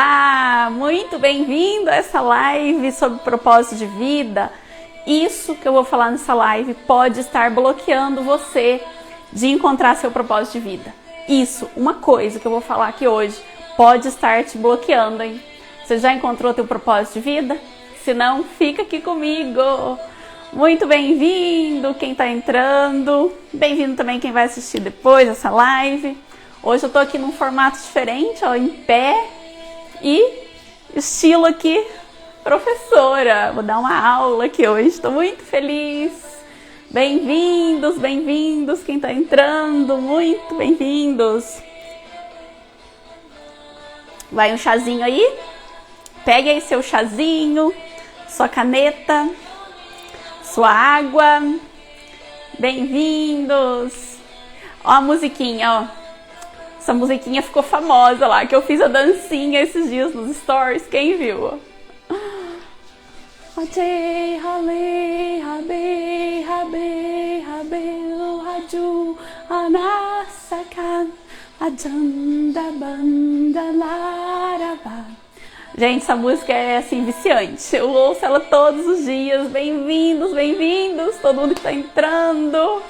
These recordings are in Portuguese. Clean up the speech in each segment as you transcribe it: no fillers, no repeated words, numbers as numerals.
Olá, muito bem-vindo a essa live sobre propósito de vida. Isso que eu vou falar nessa live pode estar bloqueando você de encontrar seu propósito de vida. Isso, uma coisa que eu vou falar aqui hoje, pode estar te bloqueando, hein? Você já encontrou teu propósito de vida? Se não, fica aqui comigo. Muito bem-vindo quem está entrando. Bem-vindo também quem vai assistir depois essa live. Hoje eu tô aqui num formato diferente, ó, em pé. E estilo aqui, professora. Vou dar uma aula aqui hoje, estou muito feliz. Bem-vindos, bem-vindos, quem está entrando, muito bem-vindos. Vai um chazinho aí? Pegue aí seu chazinho, sua caneta, sua água. Bem-vindos. Ó a musiquinha, ó. Essa musiquinha ficou famosa lá, que eu fiz a dancinha esses dias nos stories. Quem viu? Gente, essa música é assim viciante. Eu ouço ela todos os dias. Bem-vindos, bem-vindos, todo mundo que está entrando.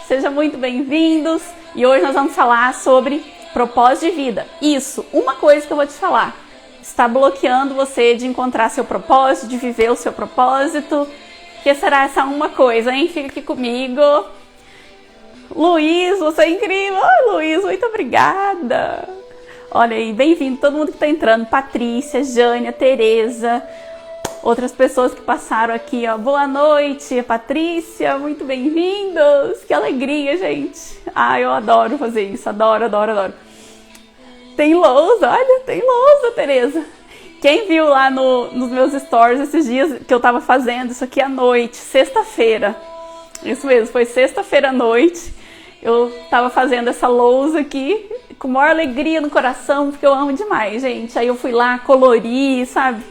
Sejam muito bem-vindos. E hoje nós vamos falar sobre propósito de vida. Isso, uma coisa que eu vou te falar, está bloqueando você de encontrar seu propósito, de viver o seu propósito. Que será essa uma coisa, hein? Fica aqui comigo. Luiz, você é incrível. Ai, Luiz, muito obrigada. Olha aí, bem-vindo todo mundo que está entrando. Patrícia, Jânia, Tereza, outras pessoas que passaram aqui, ó. Boa noite, Patrícia, muito bem-vindos. Que alegria, gente. Ah, eu adoro fazer isso, adoro, adoro, adoro. Tem lousa, olha, tem lousa, Tereza. Quem viu lá nos meus stories esses dias que eu tava fazendo isso aqui à noite, sexta-feira. Isso mesmo, foi sexta-feira à noite. Eu tava fazendo essa lousa aqui com maior alegria no coração, porque eu amo demais, gente. Aí eu fui lá, colori, sabe?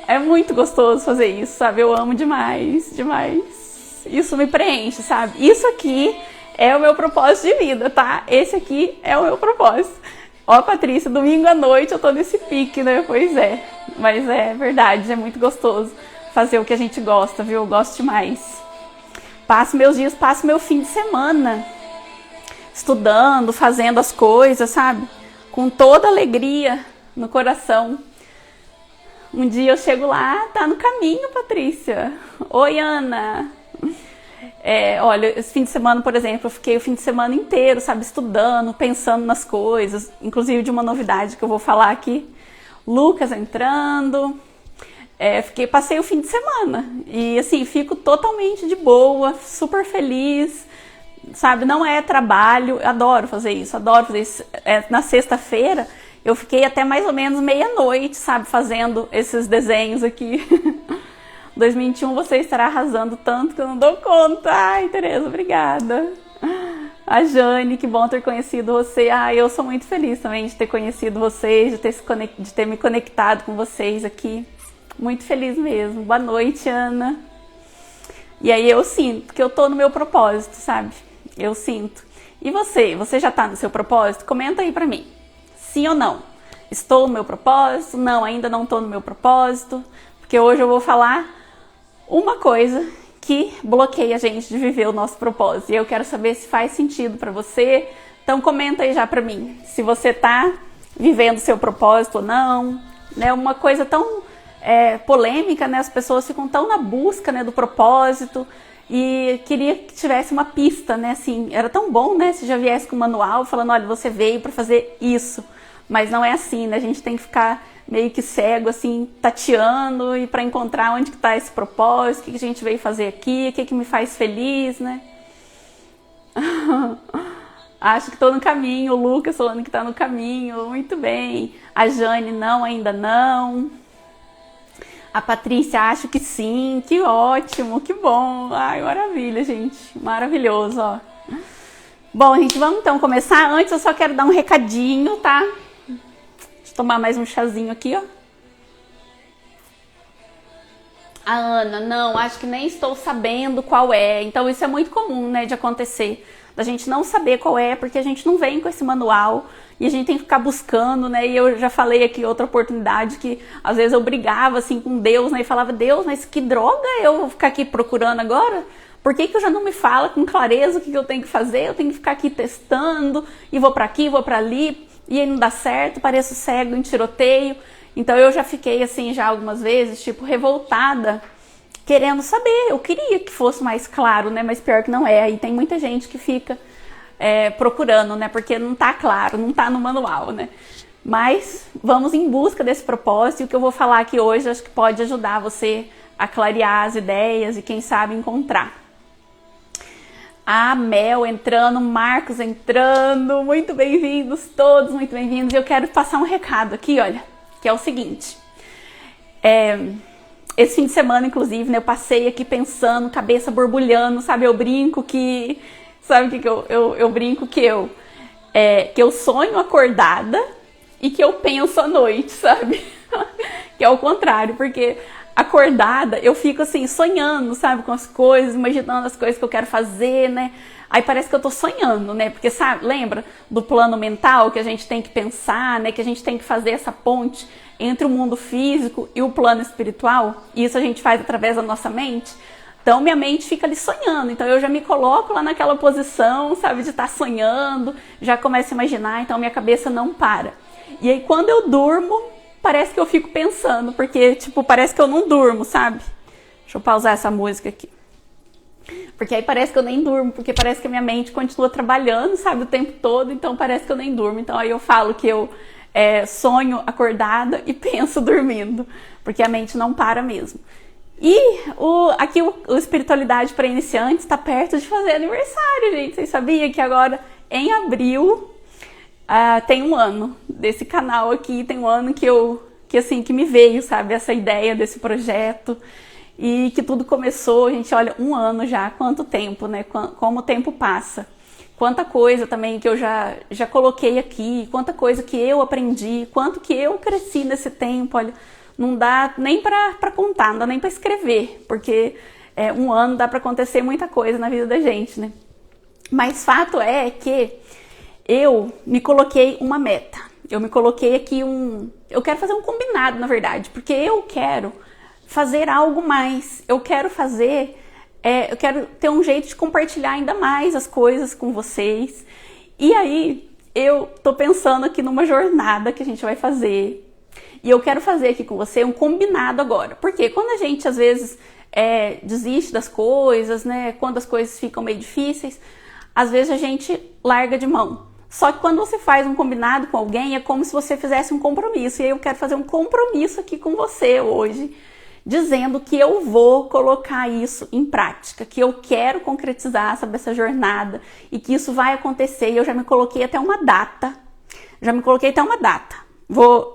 É muito gostoso fazer isso, sabe? Eu amo demais, demais. Isso me preenche, sabe? Isso aqui é o meu propósito de vida, tá? Esse aqui é o meu propósito. Ó, Patrícia, domingo à noite eu tô nesse pique, né? Pois é. Mas é verdade, é muito gostoso fazer o que a gente gosta, viu? Eu gosto demais. Passo meus dias, passo meu fim de semana estudando, fazendo as coisas, sabe? Com toda alegria no coração. Um dia eu chego lá, tá no caminho, Patrícia. Oi, Ana. Olha, esse fim de semana, por exemplo, eu fiquei o fim de semana inteiro, sabe, estudando, pensando nas coisas, inclusive de uma novidade que eu vou falar aqui. Lucas entrando. Passei o fim de semana e, assim, fico totalmente de boa, super feliz, sabe, não é trabalho, adoro fazer isso, adoro fazer isso. Na sexta-feira, eu fiquei até mais ou menos meia-noite, sabe, fazendo esses desenhos aqui. 2021 você estará arrasando tanto que eu não dou conta. Ai, Tereza, obrigada. A Jane, que bom ter conhecido você. Ai, eu sou muito feliz também de ter conhecido vocês, de ter me conectado com vocês aqui. Muito feliz mesmo. Boa noite, Ana. E aí eu sinto que eu tô no meu propósito, sabe? Eu sinto. E você? Você já tá no seu propósito? Comenta aí pra mim. Sim ou não? Estou no meu propósito? Não, ainda não estou no meu propósito. Porque hoje eu vou falar uma coisa que bloqueia a gente de viver o nosso propósito. E eu quero saber se faz sentido para você. Então comenta aí já para mim. Se você tá vivendo o seu propósito ou não. Né? Uma coisa tão polêmica, né? As pessoas ficam tão na busca, né, do propósito. E queria que tivesse uma pista, né? Assim, era tão bom, né? Se já viesse com um manual falando, olha, você veio para fazer isso. Mas não é assim, né? A gente tem que ficar meio que cego, assim, tateando e para encontrar onde que tá esse propósito, o que a gente veio fazer aqui, o que me faz feliz, né? Acho que tô no caminho, o Lucas falando que tá no caminho, muito bem. A Jane, não, ainda não. A Patrícia, acho que sim, que ótimo, que bom. Ai, maravilha, gente, maravilhoso, ó. Bom, gente, vamos então começar. Antes eu só quero dar um recadinho, tá? Tomar mais um chazinho aqui, ó. A Ana, não, acho que nem estou sabendo qual é. Então isso é muito comum, né, de acontecer. da gente não saber qual é, porque a gente não vem com esse manual e a gente tem que ficar buscando, né? E eu já falei aqui outra oportunidade que às vezes eu brigava assim com Deus, né? E falava, Deus, mas que droga eu vou ficar aqui procurando agora? Por que que já não me fala com clareza o que eu tenho que fazer? Eu tenho que ficar aqui testando e vou para aqui, vou para ali e aí não dá certo, pareço cego em tiroteio. Então eu já fiquei assim já algumas vezes, tipo, revoltada, querendo saber. Eu queria que fosse mais claro, né? Mas pior que não é. Aí tem muita gente que fica procurando, né? Porque não tá claro, não tá no manual, né? Mas vamos em busca desse propósito. E o que eu vou falar aqui hoje acho que pode ajudar você a clarear as ideias e quem sabe encontrar. A Mel entrando, Marcos entrando, muito bem-vindos todos, muito bem-vindos. E eu quero passar um recado aqui, olha, que é o seguinte. Esse fim de semana, inclusive, né, eu passei aqui pensando, cabeça borbulhando, sabe? Eu brinco que... Sabe o que eu brinco? Que eu sonho acordada e que eu penso à noite, sabe? Que é o contrário, porque... acordada, eu fico assim, sonhando, sabe, com as coisas, imaginando as coisas que eu quero fazer, né? Aí parece que eu tô sonhando, né? Porque, sabe, lembra do plano mental que a gente tem que pensar, né? Que a gente tem que fazer essa ponte entre o mundo físico e o plano espiritual? E isso a gente faz através da nossa mente. Então, minha mente fica ali sonhando. Então, eu já me coloco lá naquela posição, sabe, de estar sonhando, já começo a imaginar, então minha cabeça não para. E aí, quando eu durmo, parece que eu fico pensando, porque, tipo, parece que eu não durmo, sabe? Deixa eu pausar essa música aqui. Porque aí parece que eu nem durmo, porque parece que a minha mente continua trabalhando, sabe, o tempo todo, então parece que eu nem durmo. Então aí eu falo que eu sonho acordada e penso dormindo, porque a mente não para mesmo. E aqui o Espiritualidade para Iniciantes está perto de fazer aniversário, gente. Vocês sabiam que agora, em abril... tem um ano desse canal aqui, tem um ano que me veio, sabe, essa ideia desse projeto e que tudo começou, gente, olha, um ano já, quanto tempo, né, como o tempo passa, quanta coisa também que eu já coloquei aqui, quanta coisa que eu aprendi, quanto que eu cresci nesse tempo, olha, não dá nem pra contar, não dá nem pra escrever, porque um ano dá pra acontecer muita coisa na vida da gente, né, mas fato é que eu me coloquei uma meta. Eu me coloquei aqui eu quero fazer um combinado, na verdade, porque eu quero fazer algo mais. Eu quero eu quero ter um jeito de compartilhar ainda mais as coisas com vocês. E aí, eu tô pensando aqui numa jornada que a gente vai fazer. E eu quero fazer aqui com você um combinado agora. Porque quando a gente, às vezes, desiste das coisas, né? Quando as coisas ficam meio difíceis, às vezes a gente larga de mão. Só que quando você faz um combinado com alguém, é como se você fizesse um compromisso. E aí eu quero fazer um compromisso aqui com você hoje, dizendo que eu vou colocar isso em prática, que eu quero concretizar, sabe, essa jornada e que isso vai acontecer. E eu já me coloquei até uma data.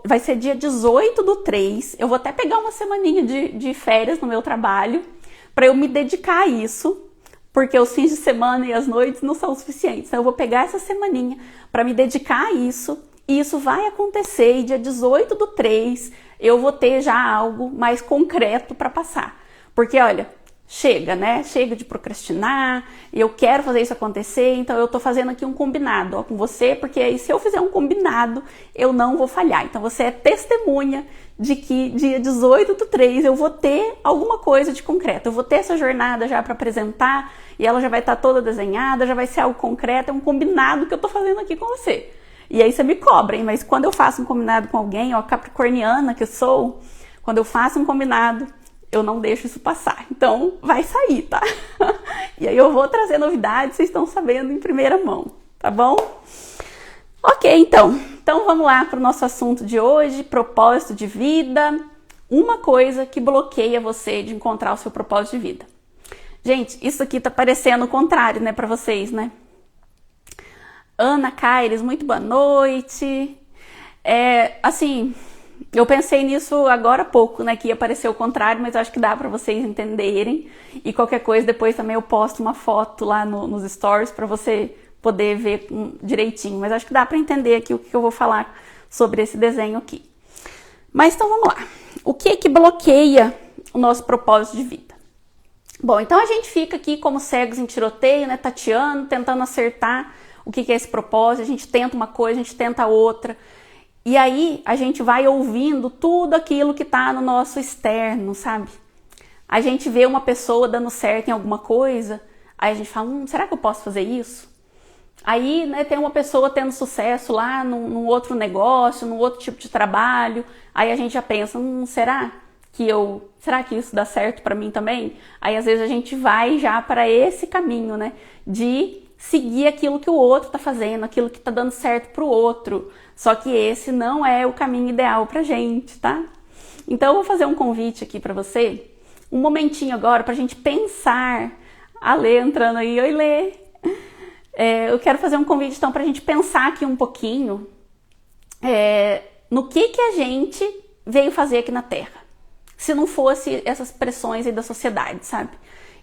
Vai ser dia 18/3. Eu vou até pegar uma semaninha de férias no meu trabalho para eu me dedicar a isso. Porque os fins de semana e as noites não são suficientes. Então eu vou pegar essa semaninha para me dedicar a isso. E isso vai acontecer. E dia 18/3 eu vou ter já algo mais concreto para passar. Porque, olha, chega, né? Chega de procrastinar. Eu quero fazer isso acontecer. Então eu tô fazendo aqui um combinado com você. Porque aí se eu fizer um combinado, eu não vou falhar. Então você é testemunha de que dia 18/3 eu vou ter alguma coisa de concreto. Eu vou ter essa jornada já para apresentar e ela já vai estar toda desenhada, já vai ser algo concreto, é um combinado que eu tô fazendo aqui com você. E aí você me cobra, hein? Mas quando eu faço um combinado com alguém, ó, capricorniana que eu sou, quando eu faço um combinado, eu não deixo isso passar. Então vai sair, tá? E aí eu vou trazer novidades, vocês estão sabendo em primeira mão, tá bom? Ok, então vamos lá para o nosso assunto de hoje, propósito de vida, uma coisa que bloqueia você de encontrar o seu propósito de vida. Gente, isso aqui tá parecendo o contrário, né, para vocês, né? Ana Caires, muito boa noite. Assim, eu pensei nisso agora há pouco, né, que ia parecer o contrário, mas eu acho que dá para vocês entenderem. E qualquer coisa, depois também eu posto uma foto lá nos stories para você poder ver direitinho, mas acho que dá para entender aqui o que eu vou falar sobre esse desenho aqui. Mas então vamos lá. O que bloqueia o nosso propósito de vida? Bom, então a gente fica aqui como cegos em tiroteio, né, tateando, tentando acertar o que é esse propósito. A gente tenta uma coisa, a gente tenta outra. E aí a gente vai ouvindo tudo aquilo que tá no nosso externo, sabe? A gente vê uma pessoa dando certo em alguma coisa, aí a gente fala, será que eu posso fazer isso? Aí, né, tem uma pessoa tendo sucesso lá num outro negócio, num outro tipo de trabalho, aí a gente já pensa, será que isso dá certo para mim também? Aí às vezes a gente vai já para esse caminho, né, de seguir aquilo que o outro tá fazendo, aquilo que tá dando certo pro outro. Só que esse não é o caminho ideal pra gente, tá? Então eu vou fazer um convite aqui para você, um momentinho agora pra gente pensar. A Lê entrando aí, oi Lê! Eu quero fazer um convite então pra gente pensar aqui um pouquinho no que a gente veio fazer aqui na Terra. Se não fosse essas pressões aí da sociedade, sabe?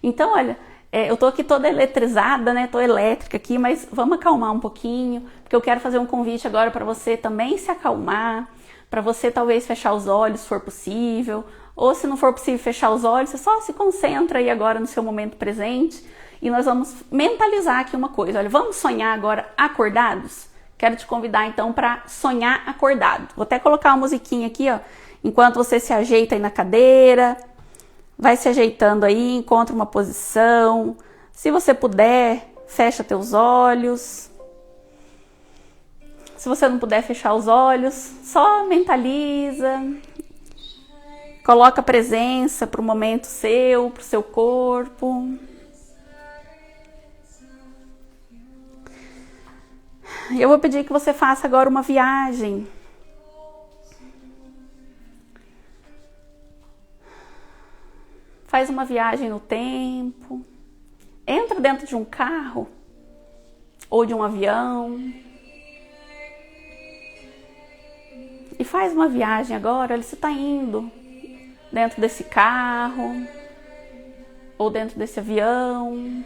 Então, olha, eu tô aqui toda eletrizada, né? Tô elétrica aqui, mas vamos acalmar um pouquinho, porque eu quero fazer um convite agora para você também se acalmar, para você talvez fechar os olhos, se for possível, ou se não for possível fechar os olhos, você só se concentra aí agora no seu momento presente e nós vamos mentalizar aqui uma coisa. Olha, vamos sonhar agora acordados? Quero te convidar então para sonhar acordado. Vou até colocar uma musiquinha aqui, ó, enquanto você se ajeita aí na cadeira, vai se ajeitando aí, encontra uma posição. Se você puder, fecha teus olhos. Se você não puder fechar os olhos, só mentaliza. Coloca presença para o momento seu, para o seu corpo. Eu vou pedir que você faça agora uma viagem. Faz uma viagem no tempo. Entra dentro de um carro ou de um avião. E faz uma viagem agora. Olha, você está indo dentro desse carro ou dentro desse avião.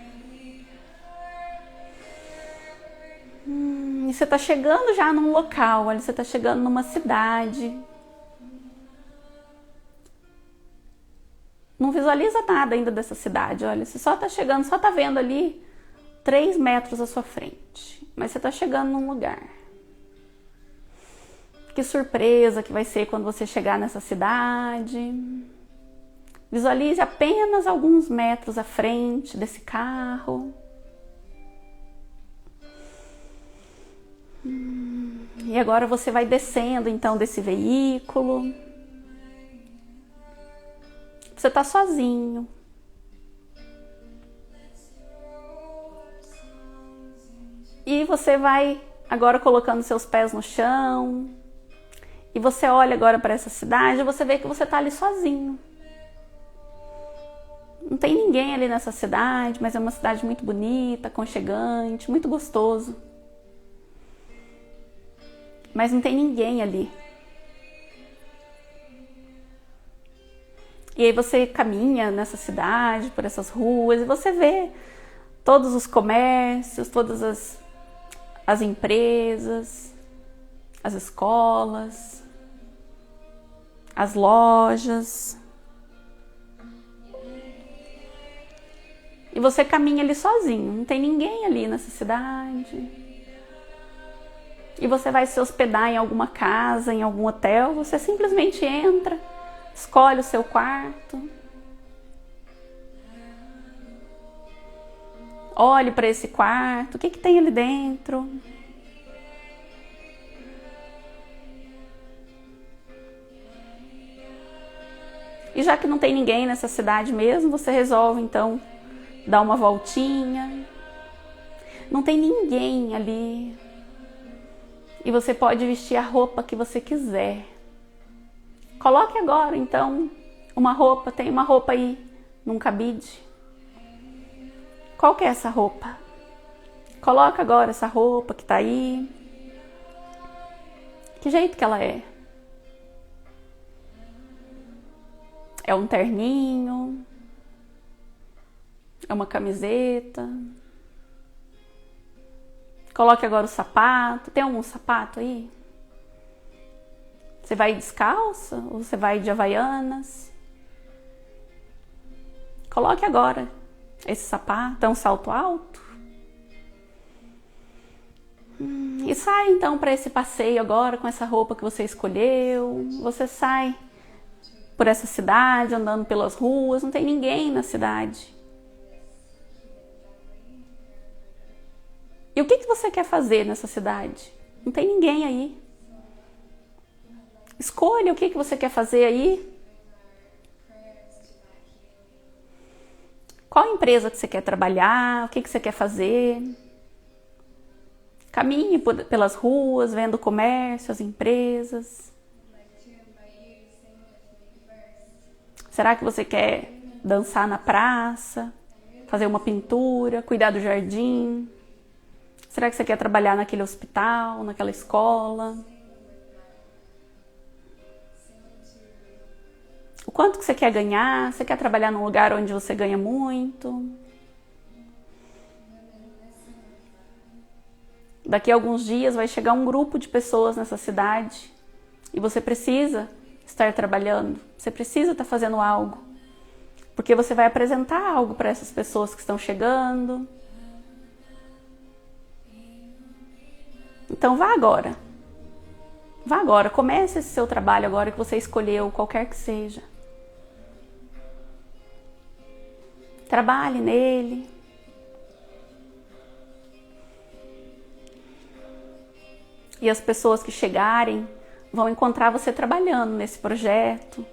E você está chegando já num local, olha, você está chegando numa cidade. Não visualiza nada ainda dessa cidade, olha, você só está chegando, só está vendo ali 3 metros à sua frente. Mas você está chegando num lugar. Que surpresa que vai ser quando você chegar nessa cidade. Visualize apenas alguns metros à frente desse carro. E agora você vai descendo então desse veículo. Você está sozinho. E você vai agora colocando seus pés no chão. E você olha agora para essa cidade e você vê que você está ali sozinho. Não tem ninguém ali nessa cidade, mas é uma cidade muito bonita, aconchegante, muito gostoso. Mas não tem ninguém ali. E aí você caminha nessa cidade, por essas ruas, e você vê todos os comércios, todas as empresas, as escolas, as lojas. E você caminha ali sozinho, não tem ninguém ali nessa cidade. E você vai se hospedar em alguma casa, em algum hotel, você simplesmente entra, escolhe o seu quarto. Olhe para esse quarto, o que tem ali dentro? E já que não tem ninguém nessa cidade mesmo, você resolve então dar uma voltinha. Não tem ninguém ali. E você pode vestir a roupa que você quiser. Coloque agora, então, uma roupa. Tem uma roupa aí num cabide. Qual que é essa roupa? Coloca agora essa roupa que tá aí. Que jeito que ela é? É um terninho? É uma camiseta? Coloque agora o sapato. Tem algum sapato aí? Você vai descalça ou você vai de Havaianas? Coloque agora esse sapato, é um salto alto. E sai então para esse passeio agora com essa roupa que você escolheu. Você sai por essa cidade, andando pelas ruas, não tem ninguém na cidade. E o que você quer fazer nessa cidade? Não tem ninguém aí. Escolha o que você quer fazer aí. Qual empresa que você quer trabalhar? O que você quer fazer? Caminhe pelas ruas, vendo o comércio, as empresas. Será que você quer dançar na praça? Fazer uma pintura? Cuidar do jardim? Será que você quer trabalhar naquele hospital, naquela escola? O quanto que você quer ganhar? Você quer trabalhar num lugar onde você ganha muito? Daqui a alguns dias vai chegar um grupo de pessoas nessa cidade e você precisa estar trabalhando, você precisa estar fazendo algo, porque você vai apresentar algo para essas pessoas que estão chegando. Então vá agora, comece esse seu trabalho agora que você escolheu, qualquer que seja. Trabalhe nele. E as pessoas que chegarem vão encontrar você trabalhando nesse projeto,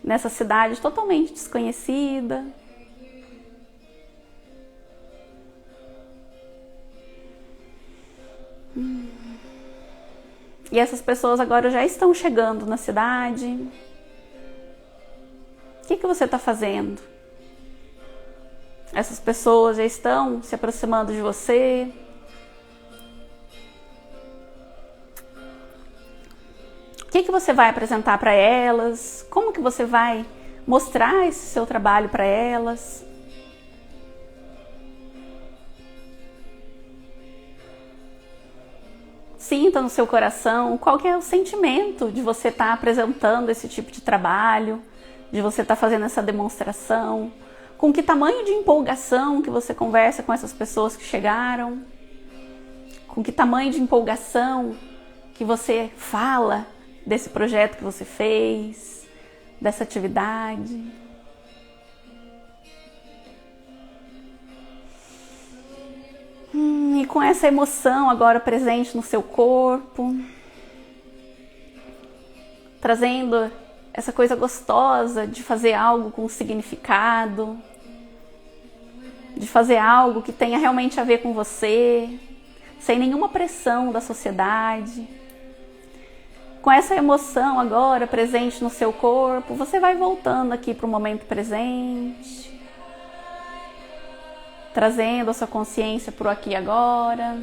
nessa cidade totalmente desconhecida. E essas pessoas agora já estão chegando na cidade. O que você está fazendo? Essas pessoas já estão se aproximando de você. O que você vai apresentar para elas? Como que você vai mostrar esse seu trabalho para elas? Sinta no seu coração qual que é o sentimento de você estar apresentando esse tipo de trabalho, de você estar fazendo essa demonstração, com que tamanho de empolgação que você conversa com essas pessoas que chegaram, com que tamanho de empolgação que você fala desse projeto que você fez, dessa atividade. E com essa emoção agora presente no seu corpo, trazendo essa coisa gostosa de fazer algo com significado, de fazer algo que tenha realmente a ver com você, sem nenhuma pressão da sociedade. Com essa emoção agora presente no seu corpo, você vai voltando aqui para o momento presente, trazendo a sua consciência para o aqui e agora.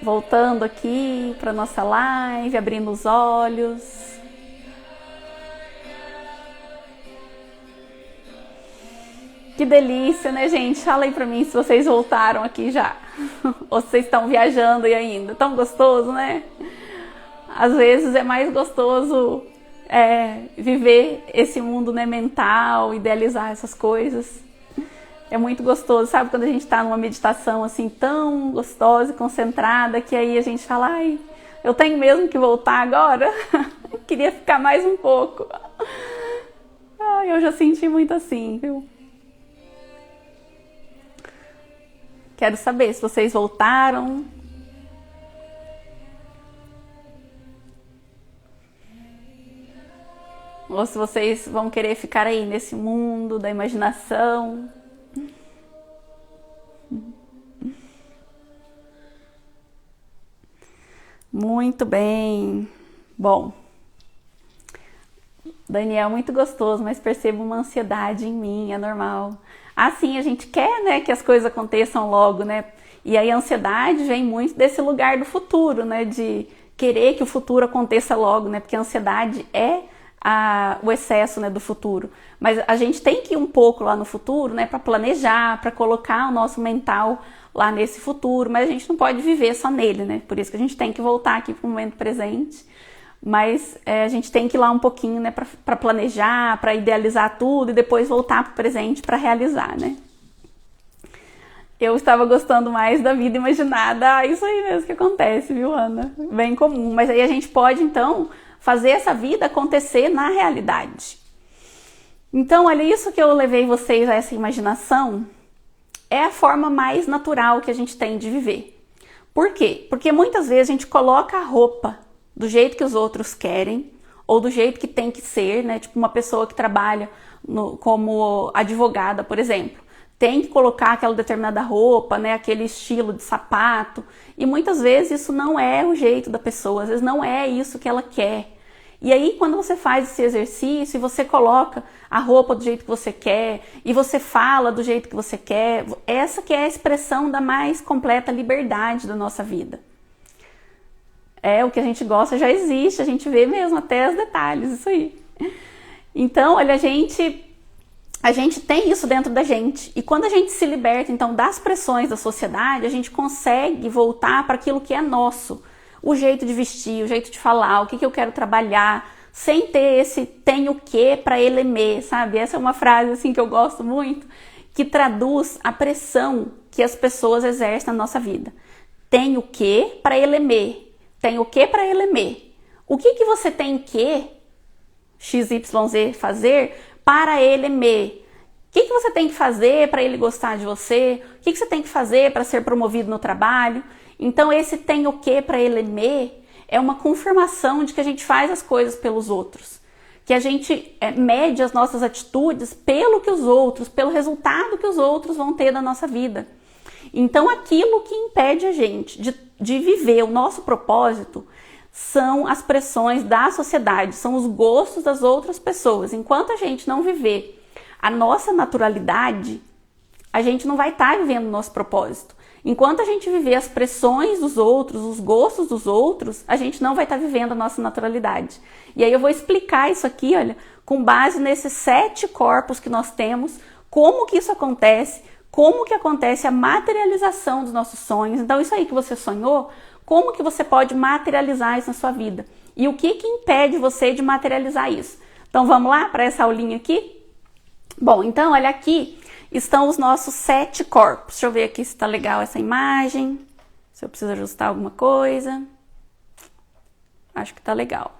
Voltando aqui para nossa live, abrindo os olhos. Que delícia, né, gente? Fala aí pra mim se vocês voltaram aqui já. Ou se vocês estão viajando e ainda. Tão gostoso, né? Às vezes é mais gostoso viver esse mundo, né, mental, idealizar essas coisas. É muito gostoso, sabe? Quando a gente tá numa meditação assim tão gostosa e concentrada, que aí a gente fala, ai, eu tenho mesmo que voltar agora? Queria ficar mais um pouco. Ai, eu já senti muito assim, viu? Quero saber se vocês voltaram. Ou se vocês vão querer ficar aí nesse mundo da imaginação. Muito bem. Bom, Daniel, muito gostoso, mas percebo uma ansiedade em mim, é normal. Assim, a gente quer, né, que as coisas aconteçam logo, né? E aí a ansiedade vem muito desse lugar do futuro, né? De querer que o futuro aconteça logo, né? Porque a ansiedade é o excesso, né, do futuro. Mas a gente tem que ir um pouco lá no futuro, né? Para planejar, para colocar o nosso mental lá nesse futuro. Mas a gente não pode viver só nele, né? Por isso que a gente tem que voltar aqui para o momento presente. mas a gente tem que ir lá um pouquinho, né, para planejar, para idealizar tudo e depois voltar para o presente para realizar, né? Eu estava gostando mais da vida imaginada. Isso aí mesmo que acontece, viu, Ana? Bem comum. Mas aí a gente pode, então, fazer essa vida acontecer na realidade. Então, olha, isso que eu levei vocês a essa imaginação é a forma mais natural que a gente tem de viver. Por quê? Porque muitas vezes a gente coloca a roupa do jeito que os outros querem ou do jeito que tem que ser, né? Tipo uma pessoa que trabalha como advogada, por exemplo. Tem que colocar aquela determinada roupa, né, aquele estilo de sapato, e muitas vezes isso não é o jeito da pessoa, às vezes não é isso que ela quer. E aí quando você faz esse exercício e você coloca a roupa do jeito que você quer, e você fala do jeito que você quer, essa que é a expressão da mais completa liberdade da nossa vida. O que a gente gosta já existe, a gente vê mesmo até os detalhes, isso aí. Então, olha, a gente tem isso dentro da gente. E quando a gente se liberta, então, das pressões da sociedade, a gente consegue voltar para aquilo que é nosso. O jeito de vestir, o jeito de falar, o que eu quero trabalhar, sem ter esse tem o que para ele me, sabe? Essa é uma frase assim que eu gosto muito, que traduz a pressão que as pessoas exercem na nossa vida. Tem o que para ele me. Tem o que para ele me. O que você tem que XYZ fazer para ele me? O que você tem que fazer para ele gostar de você? O que você tem que fazer para ser promovido no trabalho? Então esse tem o que para ele me é uma confirmação de que a gente faz as coisas pelos outros. Que a gente mede as nossas atitudes pelo que os outros, pelo resultado que os outros vão ter da nossa vida. Então aquilo que impede a gente de viver o nosso propósito são as pressões da sociedade, são os gostos das outras pessoas. Enquanto a gente não viver a nossa naturalidade, a gente não vai estar vivendo o nosso propósito. Enquanto a gente viver as pressões dos outros, os gostos dos outros, a gente não vai estar vivendo a nossa naturalidade. E aí eu vou explicar isso aqui, olha, com base nesses 7 corpos que nós temos, como que isso acontece, como que acontece a materialização dos nossos sonhos. Então isso aí que você sonhou, como que você pode materializar isso na sua vida? E o que impede você de materializar isso? Então vamos lá para essa aulinha aqui? Bom, então olha aqui estão os nossos 7 corpos. Deixa eu ver aqui se está legal essa imagem, se eu preciso ajustar alguma coisa. Acho que está legal.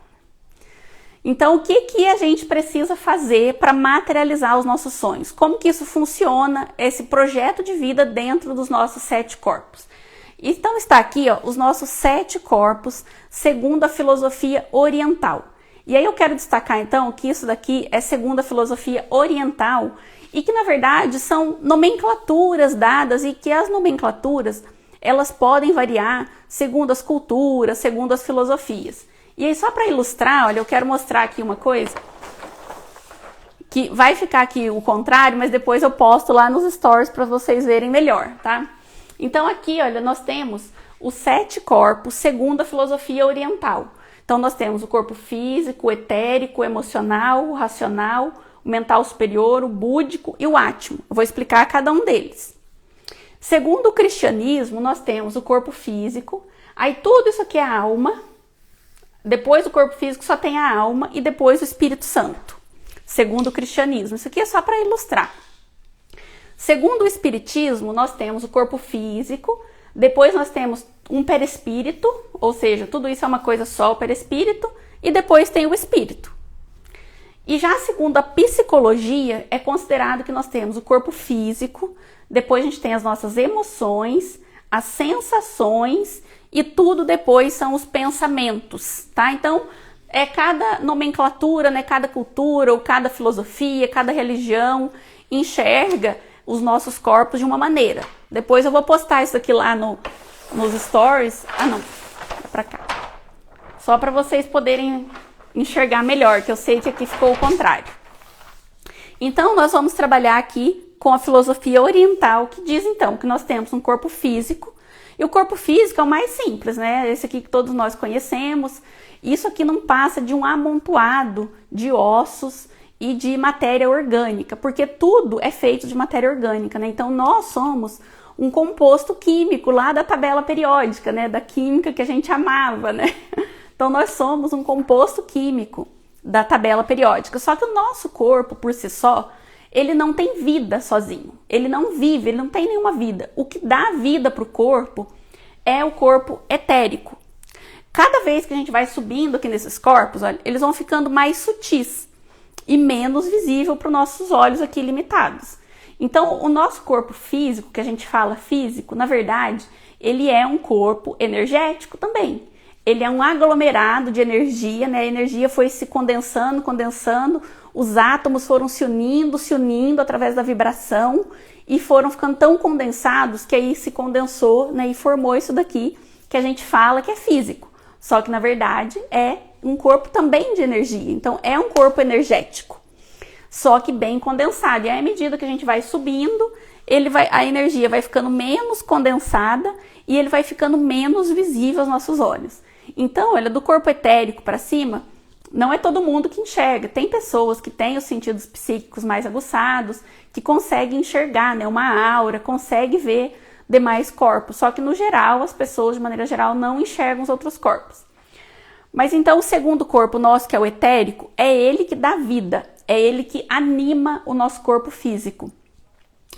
Então o que a gente precisa fazer para materializar os nossos sonhos? Como que isso funciona, esse projeto de vida dentro dos nossos 7 corpos? Então está aqui, ó, os nossos 7 corpos segundo a filosofia oriental. E aí eu quero destacar então que isso daqui é segundo a filosofia oriental e que na verdade são nomenclaturas dadas e que as nomenclaturas elas podem variar segundo as culturas, segundo as filosofias. E aí só para ilustrar, olha, eu quero mostrar aqui uma coisa que vai ficar aqui o contrário, mas depois eu posto lá nos stories para vocês verem melhor, tá? Então aqui, olha, nós temos os 7 corpos segundo a filosofia oriental. Então nós temos o corpo físico, o etérico, o emocional, o racional, o mental superior, o búdico e o átimo. Eu vou explicar cada um deles. Segundo o cristianismo, nós temos o corpo físico, aí tudo isso aqui é a alma, depois do corpo físico só tem a alma e depois o Espírito Santo. Segundo o cristianismo, isso aqui é só para ilustrar. Segundo o espiritismo, nós temos o corpo físico, depois nós temos um perispírito, ou seja, tudo isso é uma coisa só, o perispírito, e depois tem o espírito. E já segundo a psicologia, é considerado que nós temos o corpo físico, depois a gente tem as nossas emoções, as sensações e tudo depois são os pensamentos, tá? Então, cada nomenclatura, né, cada cultura ou cada filosofia, cada religião enxerga os nossos corpos de uma maneira. Depois eu vou postar isso aqui lá nos stories. Ah, não. É pra cá. Só para vocês poderem enxergar melhor, que eu sei que aqui ficou o contrário. Então, nós vamos trabalhar aqui com a filosofia oriental, que diz então que nós temos um corpo físico, e o corpo físico é o mais simples, né? Esse aqui que todos nós conhecemos. Isso aqui não passa de um amontoado de ossos e de matéria orgânica, porque tudo é feito de matéria orgânica, né? Então nós somos um composto químico lá da tabela periódica, né? Da química que a gente amava, né? Então nós somos um composto químico da tabela periódica, só que o nosso corpo por si só, ele não tem vida sozinho, ele não vive, ele não tem nenhuma vida. O que dá vida para o corpo é o corpo etérico. Cada vez que a gente vai subindo aqui nesses corpos, olha, eles vão ficando mais sutis e menos visível para os nossos olhos aqui limitados. Então, o nosso corpo físico, que a gente fala físico, na verdade, ele é um corpo energético também. Ele é um aglomerado de energia, né? A energia foi se condensando, os átomos foram se unindo através da vibração e foram ficando tão condensados que aí se condensou, né? E formou isso daqui que a gente fala que é físico. Só que, na verdade, é um corpo também de energia. Então, é um corpo energético, só que bem condensado. E aí, à medida que a gente vai subindo, a energia vai ficando menos condensada e ele vai ficando menos visível aos nossos olhos. Então, olha, do corpo etérico para cima, não é todo mundo que enxerga. Tem pessoas que têm os sentidos psíquicos mais aguçados, que conseguem enxergar, né, uma aura, conseguem ver demais corpos. Só que, no geral, as pessoas, de maneira geral, não enxergam os outros corpos. Mas então, o segundo corpo nosso, que é o etérico, é ele que dá vida, é ele que anima o nosso corpo físico.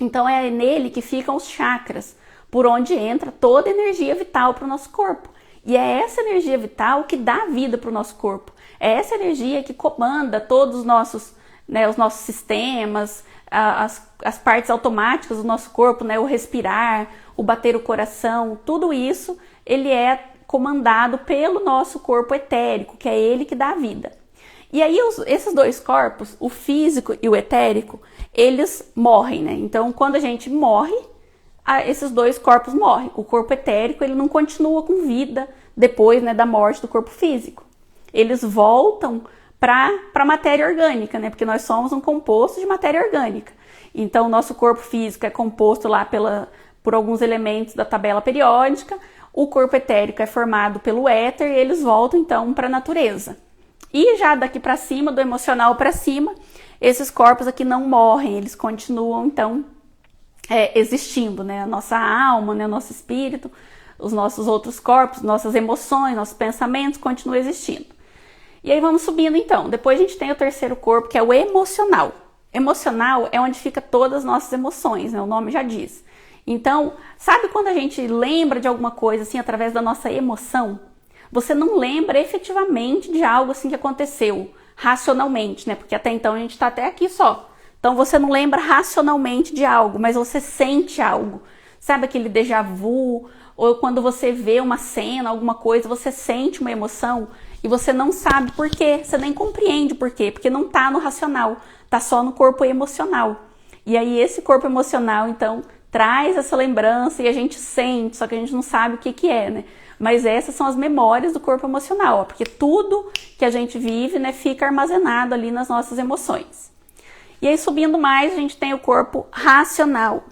Então, é nele que ficam os chakras, por onde entra toda a energia vital para o nosso corpo. E é essa energia vital que dá vida para o nosso corpo. É essa energia que comanda todos os nossos, né, os nossos sistemas, as partes automáticas do nosso corpo, né, o respirar, o bater o coração, tudo isso, ele é comandado pelo nosso corpo etérico, que é ele que dá a vida. E aí esses dois corpos, o físico e o etérico, eles morrem, né? Então, quando a gente morre, esses dois corpos morrem. O corpo etérico, ele não continua com vida depois, né, da morte do corpo físico. Eles voltam para a matéria orgânica, né? Porque nós somos um composto de matéria orgânica. Então, o nosso corpo físico é composto lá por alguns elementos da tabela periódica. O corpo etérico é formado pelo éter e eles voltam, então, para a natureza. E já daqui para cima, do emocional para cima, esses corpos aqui não morrem, eles continuam, então, existindo, né? A nossa alma, né? O nosso espírito, os nossos outros corpos, nossas emoções, nossos pensamentos continuam existindo. E aí vamos subindo, então. Depois a gente tem o terceiro corpo, que é o emocional. Emocional é onde fica todas as nossas emoções, né? O nome já diz. Então, sabe quando a gente lembra de alguma coisa, assim, através da nossa emoção? Você não lembra efetivamente de algo, assim, que aconteceu racionalmente, né? Porque até então a gente está até aqui só. Então, você não lembra racionalmente de algo, mas você sente algo. Sabe aquele déjà vu? Ou quando você vê uma cena, alguma coisa, você sente uma emoção e você não sabe por quê. Você nem compreende por quê, porque não está no racional, está só no corpo emocional. E aí, esse corpo emocional, então, traz essa lembrança e a gente sente, só que a gente não sabe o que é, né? Mas essas são as memórias do corpo emocional, ó, porque tudo que a gente vive, né, fica armazenado ali nas nossas emoções. E aí, subindo mais, a gente tem o corpo racional,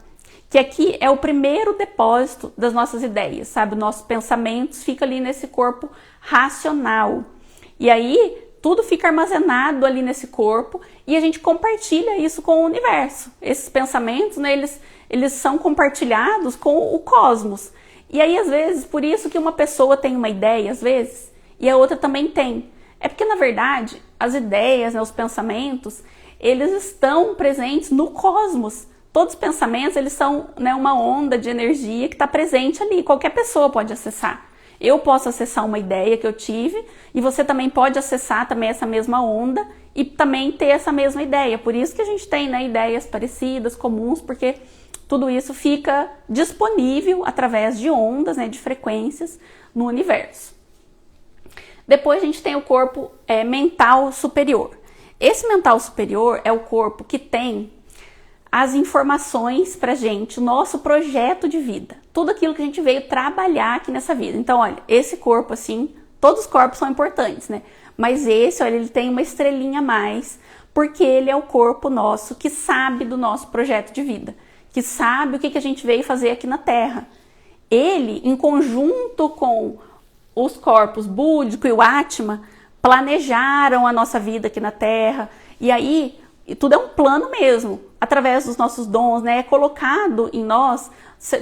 que aqui é o primeiro depósito das nossas ideias, sabe? Nossos pensamentos ficam ali nesse corpo racional. E aí, tudo fica armazenado ali nesse corpo e a gente compartilha isso com o universo. Esses pensamentos, né, eles são compartilhados com o cosmos. E aí, às vezes, por isso que uma pessoa tem uma ideia, às vezes, e a outra também tem. É porque, na verdade, as ideias, né, os pensamentos, eles estão presentes no cosmos. Todos os pensamentos, eles são, né, uma onda de energia que está presente ali. Qualquer pessoa pode acessar. Eu posso acessar uma ideia que eu tive e você também pode acessar também essa mesma onda e também ter essa mesma ideia. Por isso que a gente tem, né, ideias parecidas, comuns, porque tudo isso fica disponível através de ondas, né, de frequências no universo. Depois a gente tem o corpo mental superior. Esse mental superior é o corpo que tem as informações pra gente, o nosso projeto de vida. Tudo aquilo que a gente veio trabalhar aqui nessa vida. Então, olha, esse corpo assim, todos os corpos são importantes, né? Mas esse, olha, ele tem uma estrelinha a mais, porque ele é o corpo nosso que sabe do nosso projeto de vida, que sabe o que a gente veio fazer aqui na Terra. Ele, em conjunto com os corpos búdico e o Atma, planejaram a nossa vida aqui na Terra. E aí, tudo é um plano mesmo, através dos nossos dons, né? É colocado em nós,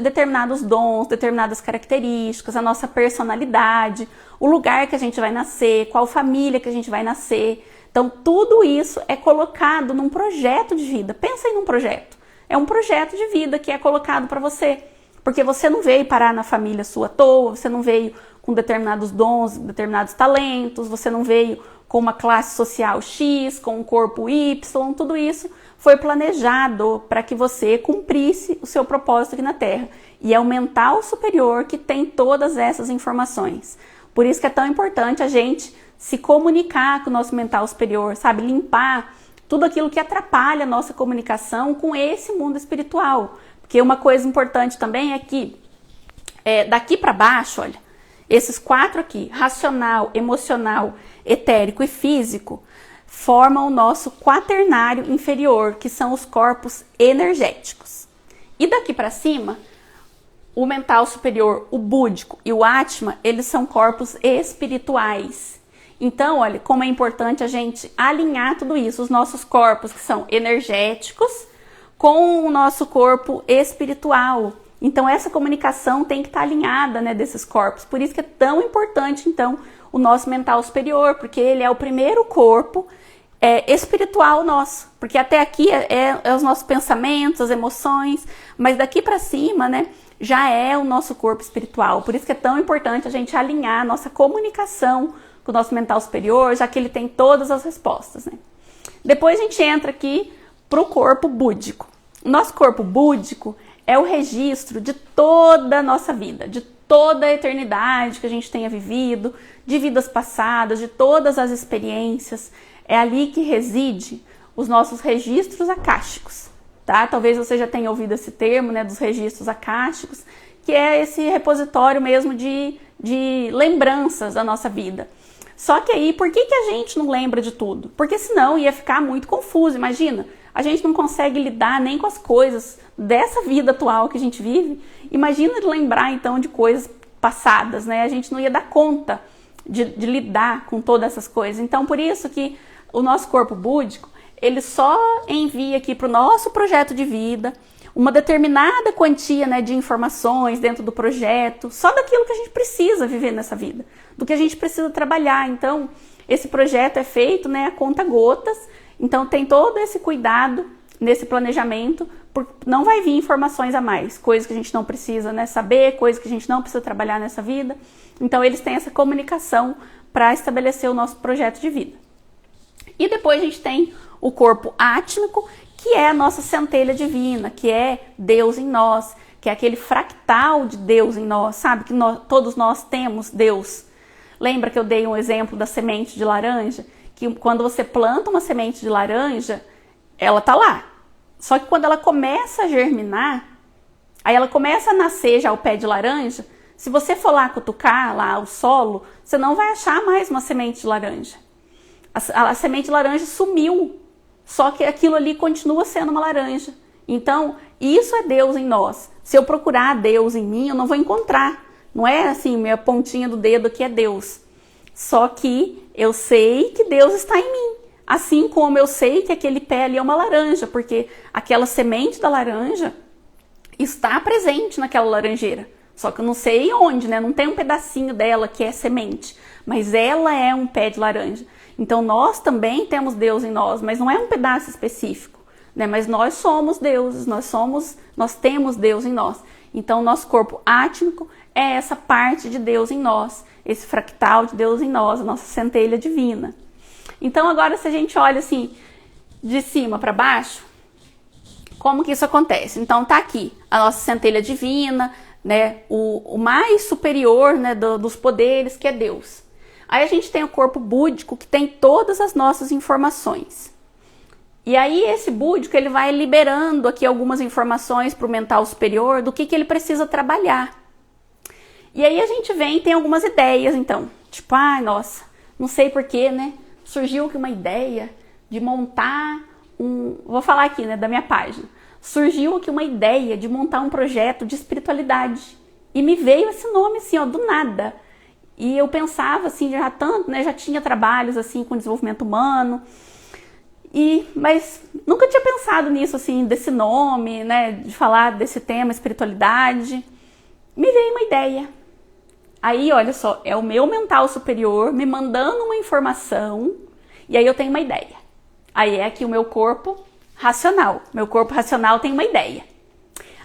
determinados dons, determinadas características, a nossa personalidade, o lugar que a gente vai nascer, qual família que a gente vai nascer. Então, tudo isso é colocado num projeto de vida. Pensa em um projeto. É um projeto de vida que é colocado para você. Porque você não veio parar na família sua à toa, você não veio com determinados dons, determinados talentos, você não veio com uma classe social X, com um corpo Y, tudo isso foi planejado para que você cumprisse o seu propósito aqui na Terra. E é o mental superior que tem todas essas informações. Por isso que é tão importante a gente se comunicar com o nosso mental superior, sabe? Limpar tudo aquilo que atrapalha a nossa comunicação com esse mundo espiritual. Porque uma coisa importante também é que daqui para baixo, olha, esses 4 aqui, racional, emocional, etérico e físico, formam o nosso quaternário inferior, que são os corpos energéticos. E daqui para cima, o mental superior, o búdico e o Atma, eles são corpos espirituais. Então, olha, como é importante a gente alinhar tudo isso, os nossos corpos que são energéticos com o nosso corpo espiritual. Então, essa comunicação tem que estar alinhada, né, desses corpos. Por isso que é tão importante, então, o nosso mental superior, porque ele é o primeiro corpo espiritual nosso. Porque até aqui é os nossos pensamentos, as emoções, mas daqui para cima, né, já é o nosso corpo espiritual. Por isso que é tão importante a gente alinhar a nossa comunicação com o nosso mental superior, já que ele tem todas as respostas, né? Depois a gente entra aqui para o corpo búdico. O nosso corpo búdico é o registro de toda a nossa vida, de toda a eternidade que a gente tenha vivido, de vidas passadas, de todas as experiências. É ali que reside os nossos registros akáshicos, tá? Talvez você já tenha ouvido esse termo, né, dos registros akáshicos, que é esse repositório mesmo de lembranças da nossa vida. Só que aí, por que a gente não lembra de tudo? Porque senão ia ficar muito confuso, imagina. A gente não consegue lidar nem com as coisas dessa vida atual que a gente vive. Imagina lembrar, então, de coisas passadas, né? A gente não ia dar conta de lidar com todas essas coisas. Então, por isso que o nosso corpo búdico, ele só envia aqui para o nosso projeto de vida uma determinada quantia, né, de informações dentro do projeto, só daquilo que a gente precisa viver nessa vida, do que a gente precisa trabalhar. Então, esse projeto é feito, né, a conta gotas. Então tem todo esse cuidado nesse planejamento, porque não vai vir informações a mais, coisas que a gente não precisa, né, saber, coisas que a gente não precisa trabalhar nessa vida. Então eles têm essa comunicação para estabelecer o nosso projeto de vida. E depois a gente tem o corpo átmico, que é a nossa centelha divina, que é Deus em nós, que é aquele fractal de Deus em nós, sabe? Que todos nós temos Deus. Lembra que eu dei um exemplo da semente de laranja? Que quando você planta uma semente de laranja, ela tá lá. Só que quando ela começa a germinar, aí ela começa a nascer já o pé de laranja, se você for lá cutucar lá o solo, você não vai achar mais uma semente de laranja. A semente de laranja sumiu, só que aquilo ali continua sendo uma laranja. Então, isso é Deus em nós. Se eu procurar Deus em mim, eu não vou encontrar. Não é assim, minha pontinha do dedo aqui é Deus. Só que eu sei que Deus está em mim. Assim como eu sei que aquele pé ali é uma laranja, porque aquela semente da laranja está presente naquela laranjeira. Só que eu não sei onde, né? Não tem um pedacinho dela que é semente, mas ela é um pé de laranja. Então nós também temos Deus em nós, mas não é um pedaço específico, né? Mas nós somos deuses, nós temos Deus em nós. Então o nosso corpo átmico é essa parte de Deus em nós, esse fractal de Deus em nós, a nossa centelha divina. Então agora se a gente olha assim, de cima para baixo, como que isso acontece? Então tá aqui a nossa centelha divina, né? O mais superior, né, dos poderes, que é Deus. Aí a gente tem o corpo búdico, que tem todas as nossas informações. E aí esse búdico, ele vai liberando aqui algumas informações para o mental superior do que ele precisa trabalhar. E aí a gente tem algumas ideias, então. Tipo, nossa, não sei porquê, né? Surgiu aqui uma ideia de montar vou falar aqui, né, da minha página. Surgiu aqui uma ideia de montar um projeto de espiritualidade. E me veio esse nome assim, ó, do nada. E eu pensava assim, já tinha trabalhos assim com desenvolvimento humano. Mas Nunca tinha pensado nisso, assim, desse nome, né, de falar desse tema, espiritualidade. Me veio uma ideia. Aí, olha só, é o meu mental superior me mandando uma informação e aí eu tenho uma ideia. Aí é aqui o meu corpo racional. Meu corpo racional tem uma ideia.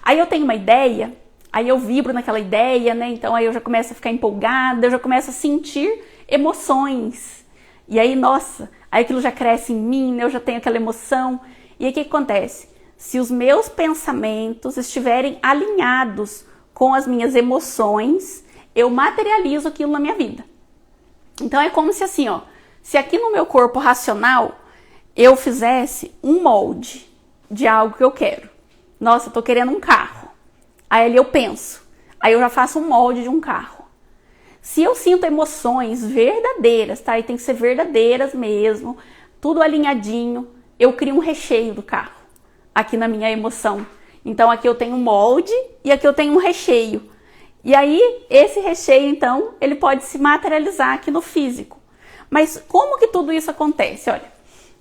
Aí eu tenho uma ideia, aí eu vibro naquela ideia, né? Então aí eu já começo a ficar empolgada, eu já começo a sentir emoções. E aí, nossa, aí aquilo já cresce em mim, né? Eu já tenho aquela emoção. E aí o que acontece? Se os meus pensamentos estiverem alinhados com as minhas emoções, eu materializo aquilo na minha vida. Então é como se assim, ó, se aqui no meu corpo racional eu fizesse um molde de algo que eu quero. Nossa, eu tô querendo um carro. Aí ali eu penso, aí eu já faço um molde de um carro. Se eu sinto emoções verdadeiras, tá? E tem que ser verdadeiras mesmo, tudo alinhadinho, eu crio um recheio do carro aqui na minha emoção. Então aqui eu tenho um molde e aqui eu tenho um recheio. E aí, esse recheio, então, ele pode se materializar aqui no físico. Mas como que tudo isso acontece? Olha,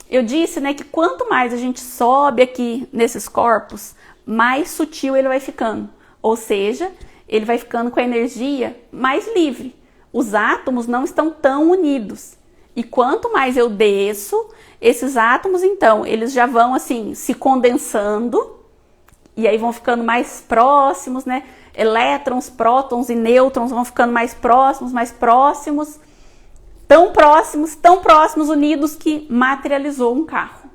eu disse, né, que quanto mais a gente sobe aqui nesses corpos, mais sutil ele vai ficando. Ou seja, ele vai ficando com a energia mais livre. Os átomos não estão tão unidos. E quanto mais eu desço, esses átomos, então, eles já vão, assim, se condensando. E aí vão ficando mais próximos, né? Elétrons, prótons e nêutrons vão ficando mais próximos, tão próximos, unidos que materializou um carro,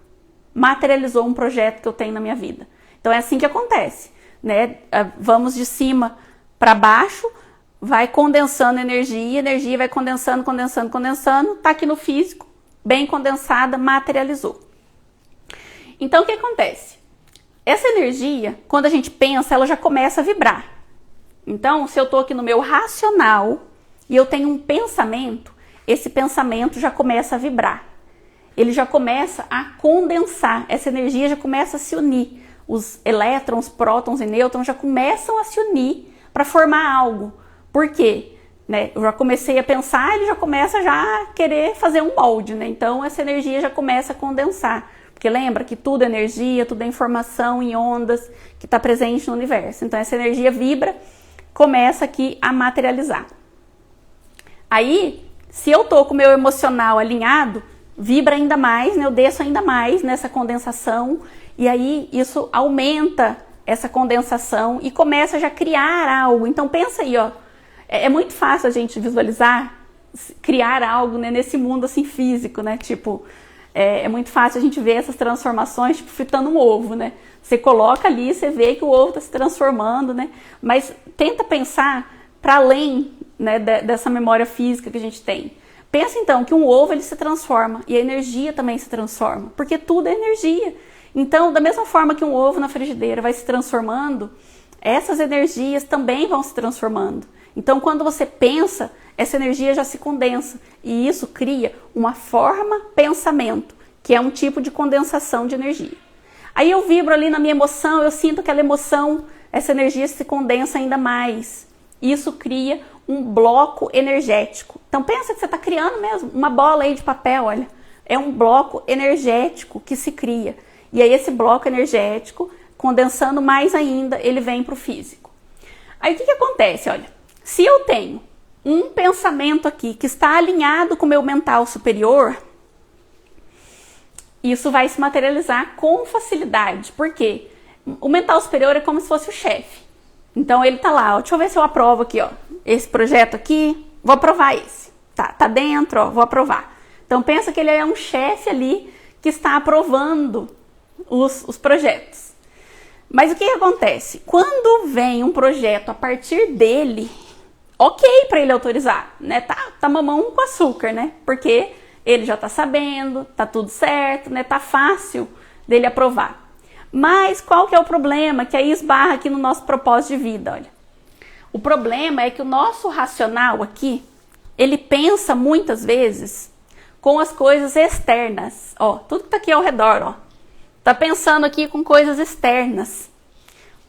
materializou um projeto que eu tenho na minha vida. Então é assim que acontece, né? Vamos de cima para baixo, vai condensando energia vai condensando, tá aqui no físico, bem condensada, materializou. Então o que acontece? Essa energia, quando a gente pensa, ela já começa a vibrar. Então, se eu estou aqui no meu racional e eu tenho um pensamento, esse pensamento já começa a vibrar. Ele já começa a condensar, essa energia já começa a se unir. Os elétrons, prótons e nêutrons já começam a se unir para formar algo. Por quê? Né? Eu já comecei a pensar, ele já começa a querer fazer um molde, né? Então, essa energia já começa a condensar. Porque lembra que tudo é energia, tudo é informação em ondas que está presente no universo. Então, essa energia vibra, começa aqui a materializar. Aí, se eu tô com o meu emocional alinhado, vibra ainda mais, né? Eu desço ainda mais nessa condensação e aí isso aumenta essa condensação e começa já a criar algo. Então pensa aí, ó, é muito fácil a gente visualizar, criar algo, né, nesse mundo assim físico, né? Tipo, é muito fácil a gente ver essas transformações, tipo, fritando um ovo, né? Você coloca ali, você vê que o ovo está se transformando, né? Mas tenta pensar para além, né, dessa memória física que a gente tem. Pensa então que um ovo ele se transforma e a energia também se transforma, porque tudo é energia. Então, da mesma forma que um ovo na frigideira vai se transformando, essas energias também vão se transformando. Então, quando você pensa, essa energia já se condensa e isso cria uma forma pensamento, que é um tipo de condensação de energia. Aí eu vibro ali na minha emoção, eu sinto aquela emoção, essa energia se condensa ainda mais. Isso cria um bloco energético. Então pensa que você está criando mesmo uma bola aí de papel, olha. É um bloco energético que se cria. E aí esse bloco energético, condensando mais ainda, ele vem para o físico. Aí o que acontece? Olha, se eu tenho um pensamento aqui que está alinhado com o meu mental superior, isso vai se materializar com facilidade. Por quê? O mental superior é como se fosse o chefe. Então ele tá lá, ó, deixa eu ver se eu aprovo aqui, ó, esse projeto aqui, vou aprovar esse. Tá dentro, ó, vou aprovar. Então pensa que ele é um chefe ali que está aprovando os projetos. Mas o que acontece? Quando vem um projeto a partir dele, ok para ele autorizar, né? Tá mamão com açúcar, né? Porque ele já tá sabendo, tá tudo certo, né? Tá fácil dele aprovar. Mas qual que é o problema? Que aí esbarra aqui no nosso propósito de vida, olha. O problema é que o nosso racional aqui, ele pensa muitas vezes com as coisas externas. Ó, tudo que tá aqui ao redor, ó. Tá pensando aqui com coisas externas.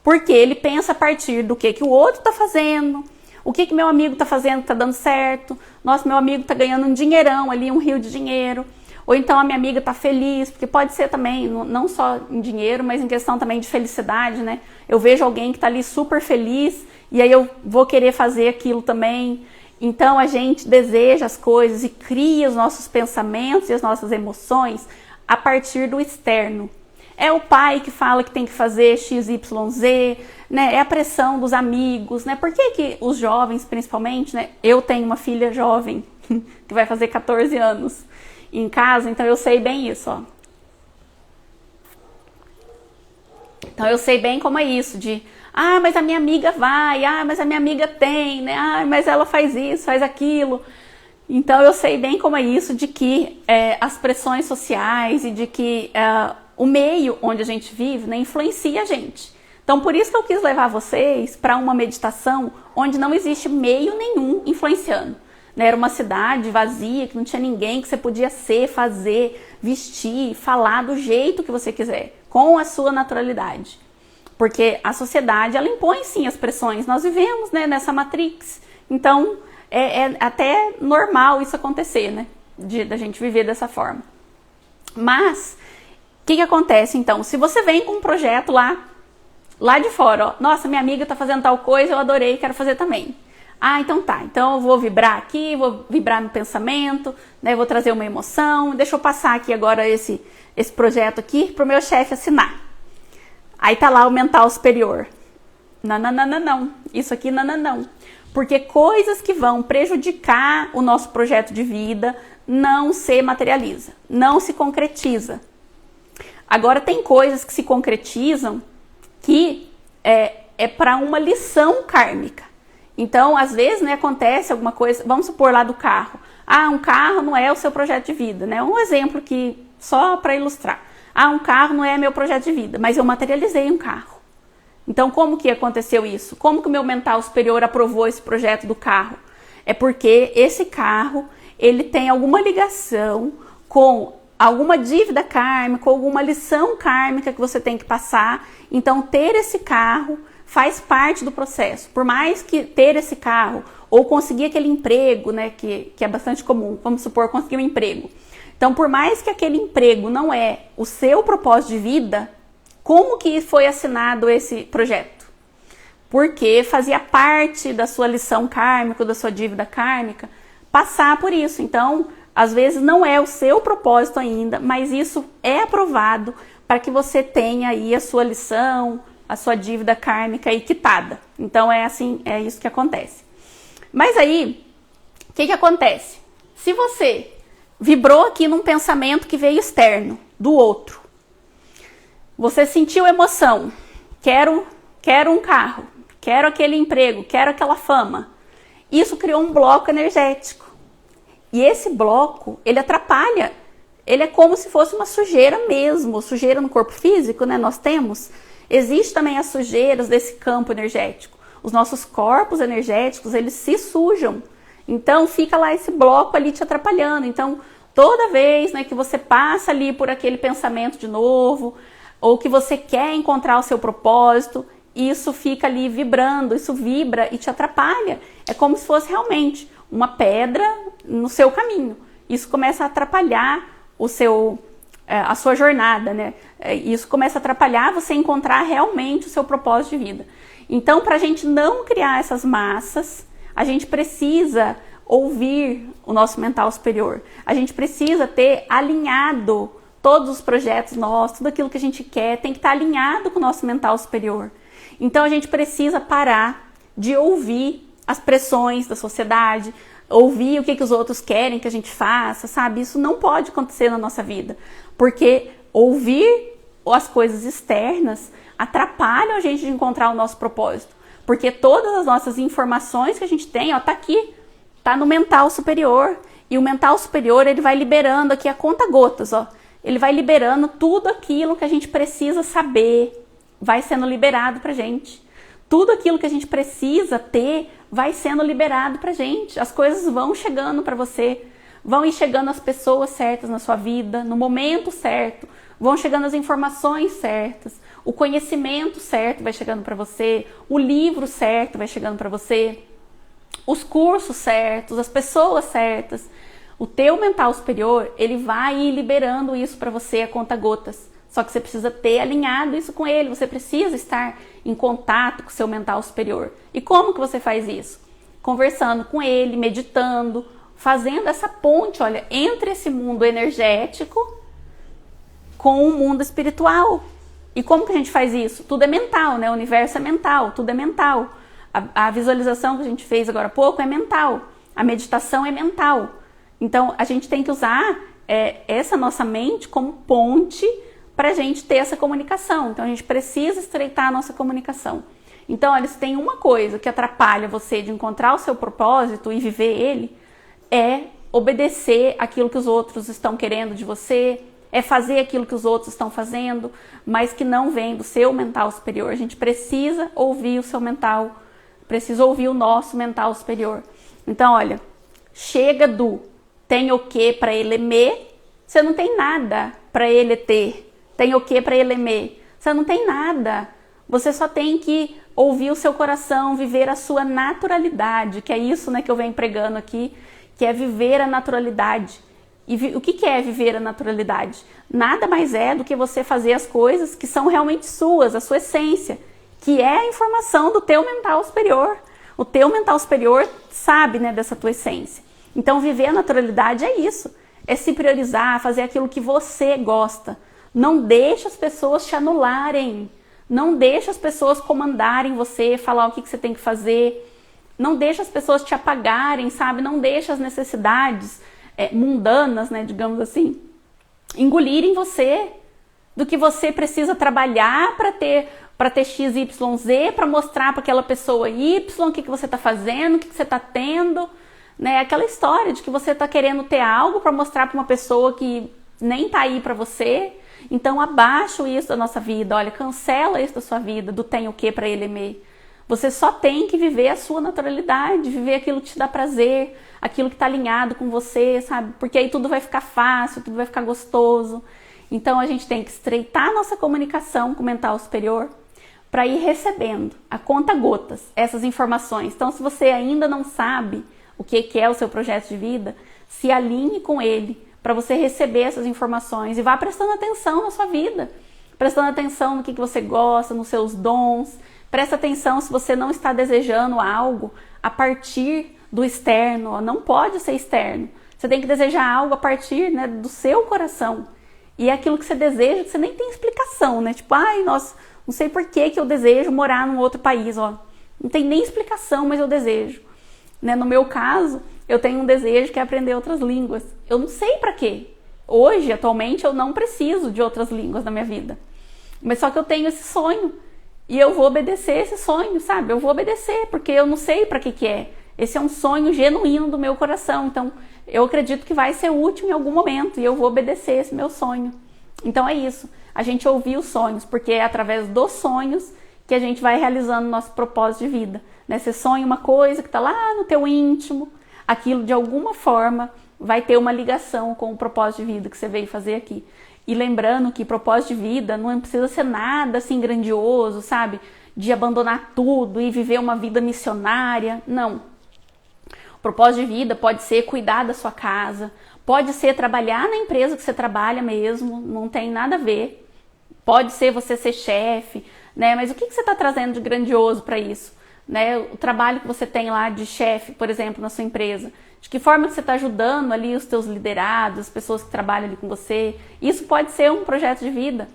Porque ele pensa a partir do que o outro tá fazendo, o que meu amigo tá fazendo que tá dando certo. Nossa, meu amigo tá ganhando um dinheirão ali, um rio de dinheiro. Ou então a minha amiga tá feliz, porque pode ser também, não só em dinheiro, mas em questão também de felicidade, né? Eu vejo alguém que tá ali super feliz e aí eu vou querer fazer aquilo também. Então a gente deseja as coisas e cria os nossos pensamentos e as nossas emoções a partir do externo. É o pai que fala que tem que fazer XYZ, né? É a pressão dos amigos, né? Por que os jovens, principalmente, né? Eu tenho uma filha jovem que vai fazer 14 anos em casa, então eu sei bem isso, ó. Então eu sei bem como é isso, de mas a minha amiga vai, mas a minha amiga tem, né? Mas ela faz isso, faz aquilo. Então eu sei bem como é isso, de que as pressões sociais e de que o meio onde a gente vive, né, influencia a gente. Então por isso que eu quis levar vocês para uma meditação onde não existe meio nenhum influenciando. Né? Era uma cidade vazia, que não tinha ninguém, que você podia ser, fazer, vestir, falar do jeito que você quiser, com a sua naturalidade. Porque a sociedade, ela impõe sim as pressões. Nós vivemos, né, nessa matrix. Então é até normal isso acontecer, né? Da gente viver dessa forma. Mas o que acontece então? Se você vem com um projeto lá de fora, ó, nossa, minha amiga tá fazendo tal coisa, eu adorei, quero fazer também. Então tá, então eu vou vibrar aqui, vou vibrar no pensamento, né, vou trazer uma emoção, deixa eu passar aqui agora esse projeto aqui pro meu chefe assinar. Aí tá lá o mental superior. Não, isso aqui não. Porque coisas que vão prejudicar o nosso projeto de vida não se materializa, não se concretiza. Agora tem coisas que se concretizam que é para uma lição kármica. Então, às vezes, né, acontece alguma coisa, vamos supor lá do carro. Um carro não é o seu projeto de vida, né? Um exemplo que, só para ilustrar. Um carro não é meu projeto de vida, mas eu materializei um carro. Então, como que aconteceu isso? Como que o meu mental superior aprovou esse projeto do carro? É porque esse carro, ele tem alguma ligação com alguma dívida kármica, alguma lição kármica que você tem que passar. Então, ter esse carro faz parte do processo. Por mais que ter esse carro ou conseguir aquele emprego, né, que é bastante comum, vamos supor, conseguir um emprego. Então, por mais que aquele emprego não é o seu propósito de vida, como que foi assinado esse projeto? Porque fazia parte da sua lição kármica, da sua dívida kármica, passar por isso. Então, às vezes não é o seu propósito ainda, mas isso é aprovado para que você tenha aí a sua lição, a sua dívida kármica aí quitada. Então é assim, é isso que acontece. Mas aí, o que acontece? Se você vibrou aqui num pensamento que veio externo, do outro, você sentiu emoção, quero um carro, quero aquele emprego, quero aquela fama. Isso criou um bloco energético. E esse bloco, ele atrapalha. Ele é como se fosse uma sujeira mesmo, sujeira no corpo físico, né? Nós temos. Existe também as sujeiras desse campo energético. Os nossos corpos energéticos, eles se sujam. Então, fica lá esse bloco ali te atrapalhando. Então, toda vez, né, que você passa ali por aquele pensamento de novo, ou que você quer encontrar o seu propósito, isso fica ali vibrando, isso vibra e te atrapalha. É como se fosse realmente uma pedra no seu caminho. Isso começa a atrapalhar a sua jornada, né? Isso começa a atrapalhar você encontrar realmente o seu propósito de vida. Então, para a gente não criar essas massas, a gente precisa ouvir o nosso mental superior. A gente precisa ter alinhado todos os projetos nossos, tudo aquilo que a gente quer, tem que estar alinhado com o nosso mental superior. Então, a gente precisa parar de ouvir as pressões da sociedade, ouvir o que os outros querem que a gente faça, sabe? Isso não pode acontecer na nossa vida, porque ouvir as coisas externas atrapalham a gente de encontrar o nosso propósito, porque todas as nossas informações que a gente tem, ó, tá aqui, tá no mental superior, e o mental superior, ele vai liberando aqui a conta-gotas, ó, ele vai liberando tudo aquilo que a gente precisa saber, vai sendo liberado pra gente. Tudo aquilo que a gente precisa ter vai sendo liberado pra gente. As coisas vão chegando pra você, vão ir chegando as pessoas certas na sua vida, no momento certo, vão chegando as informações certas, o conhecimento certo vai chegando pra você, o livro certo vai chegando pra você, os cursos certos, as pessoas certas, O teu mental superior, ele vai ir liberando isso para você a conta-gotas. Só que você precisa ter alinhado isso com ele, você precisa estar em contato com o seu mental superior. E como que você faz isso? Conversando com ele, meditando, fazendo essa ponte, olha, entre esse mundo energético com o mundo espiritual. E como que a gente faz isso? Tudo é mental, né? O universo é mental, tudo é mental. A visualização que a gente fez agora há pouco é mental. A meditação é mental. Então, a gente tem que usar essa nossa mente como ponte para a gente ter essa comunicação. Então, a gente precisa estreitar a nossa comunicação. Então, olha, se tem uma coisa que atrapalha você de encontrar o seu propósito e viver ele, é obedecer aquilo que os outros estão querendo de você, é fazer aquilo que os outros estão fazendo, mas que não vem do seu mental superior. A gente precisa ouvir o seu mental, precisa ouvir o nosso mental superior. Então, olha, chega do tem o que para ele me, você não tem nada para ele ter. Tem o que para ele me, você não tem nada. Você só tem que ouvir o seu coração, viver a sua naturalidade, que é isso, né, que eu venho pregando aqui, que é viver a naturalidade. E o que é viver a naturalidade? Nada mais é do que você fazer as coisas que são realmente suas, a sua essência, que é a informação do teu mental superior. O teu mental superior sabe, né, dessa tua essência. Então, viver a naturalidade é isso, é se priorizar, fazer aquilo que você gosta. Não deixe as pessoas te anularem, não deixe as pessoas comandarem você, falar o que você tem que fazer, não deixe as pessoas te apagarem, sabe? Não deixe as necessidades mundanas, né, digamos assim, engolirem você, do que você precisa trabalhar para ter X, Y, Z, para mostrar para aquela pessoa Y o que você está fazendo, o que você está tendo, né? Aquela história de que você está querendo ter algo para mostrar para uma pessoa que nem está aí para você. Então, abaixa isso da nossa vida, olha, cancela isso da sua vida, do tem o que para ele me. Você só tem que viver a sua naturalidade, viver aquilo que te dá prazer, aquilo que está alinhado com você, sabe? Porque aí tudo vai ficar fácil, tudo vai ficar gostoso. Então, a gente tem que estreitar a nossa comunicação com o mental superior para ir recebendo a conta-gotas essas informações. Então, se você ainda não sabe o que é o seu projeto de vida, se alinhe com ele para você receber essas informações e vá prestando atenção na sua vida, prestando atenção no que você gosta, nos seus dons. Presta atenção se você não está desejando algo a partir do externo, não pode ser externo. Você tem que desejar algo a partir, né, do seu coração. E é aquilo que você deseja, que você nem tem explicação, né? Tipo, ai, nossa, não sei por que eu desejo morar num outro país, ó. Não tem nem explicação, mas eu desejo. Né? No meu caso, eu tenho um desejo que é aprender outras línguas. Eu não sei para quê. Hoje, atualmente, eu não preciso de outras línguas na minha vida. Mas só que eu tenho esse sonho. E eu vou obedecer esse sonho, sabe? Eu vou obedecer, porque eu não sei para que é. Esse é um sonho genuíno do meu coração. Então, eu acredito que vai ser útil em algum momento. E eu vou obedecer esse meu sonho. Então, é isso. A gente ouvir os sonhos, porque é através dos sonhos que a gente vai realizando nosso propósito de vida. Né? Você sonha uma coisa que está lá no teu íntimo. Aquilo, de alguma forma, vai ter uma ligação com o propósito de vida que você veio fazer aqui. E lembrando que propósito de vida não precisa ser nada assim grandioso, sabe? De abandonar tudo e viver uma vida missionária. Não. O propósito de vida pode ser cuidar da sua casa, pode ser trabalhar na empresa que você trabalha mesmo, não tem nada a ver. Pode ser você ser chefe, né? Mas o que você está trazendo de grandioso para isso? Né? O trabalho que você tem lá de chefe, por exemplo, na sua empresa. De que forma você está ajudando ali os teus liderados, as pessoas que trabalham ali com você. Isso pode ser um projeto de vida.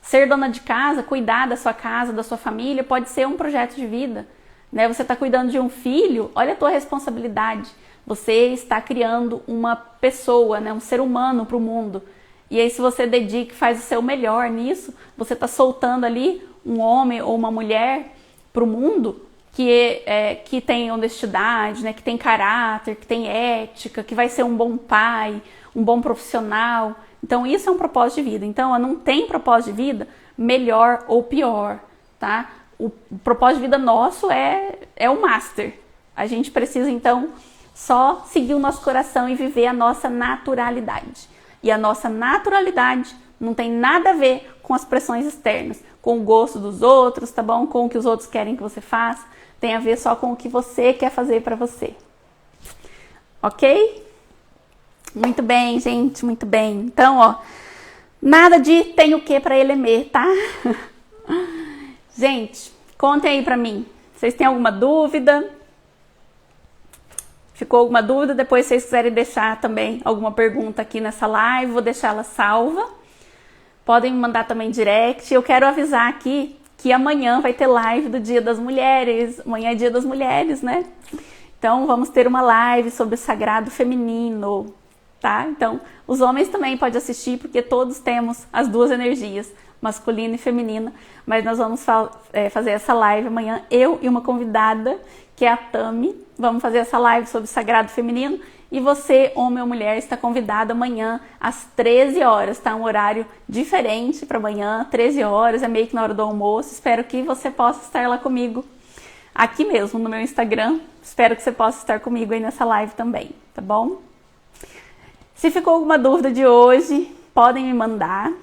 Ser dona de casa, cuidar da sua casa, da sua família, pode ser um projeto de vida. Né? Você está cuidando de um filho, olha a tua responsabilidade. Você está criando uma pessoa, né? Um ser humano para o mundo. E aí, se você dedica e faz o seu melhor nisso, você está soltando ali um homem ou uma mulher para o mundo que tem honestidade, né, que tem caráter, que tem ética, que vai ser um bom pai, um bom profissional. Então, isso é um propósito de vida. Então, não tem propósito de vida melhor ou pior, tá? O propósito de vida nosso é o master. A gente precisa, então, só seguir o nosso coração e viver a nossa naturalidade. E a nossa naturalidade não tem nada a ver com as pressões externas, com o gosto dos outros, tá bom? Com o que os outros querem que você faça. Tem a ver só com o que você quer fazer para você. Ok? Muito bem, gente, muito bem. Então, ó, nada de tem o que pra Elemer, tá? Gente, contem aí pra mim. Vocês têm alguma dúvida? Ficou alguma dúvida? Depois, se vocês quiserem deixar também alguma pergunta aqui nessa live, vou deixar ela salva. Podem me mandar também direct. Eu quero avisar aqui que amanhã vai ter live do Dia das Mulheres. Amanhã é Dia das Mulheres, né? Então, vamos ter uma live sobre o sagrado feminino, tá? Então, os homens também podem assistir, porque todos temos as duas energias, masculina e feminina. Mas nós vamos fazer essa live amanhã, eu e uma convidada, que é a Tami. Vamos fazer essa live sobre o sagrado feminino. E você, homem ou mulher, está convidado amanhã às 13 horas, tá? Um horário diferente para amanhã, 13 horas, é meio que na hora do almoço. Espero que você possa estar lá comigo, aqui mesmo no meu Instagram. Espero que você possa estar comigo aí nessa live também, tá bom? Se ficou alguma dúvida de hoje, podem me mandar,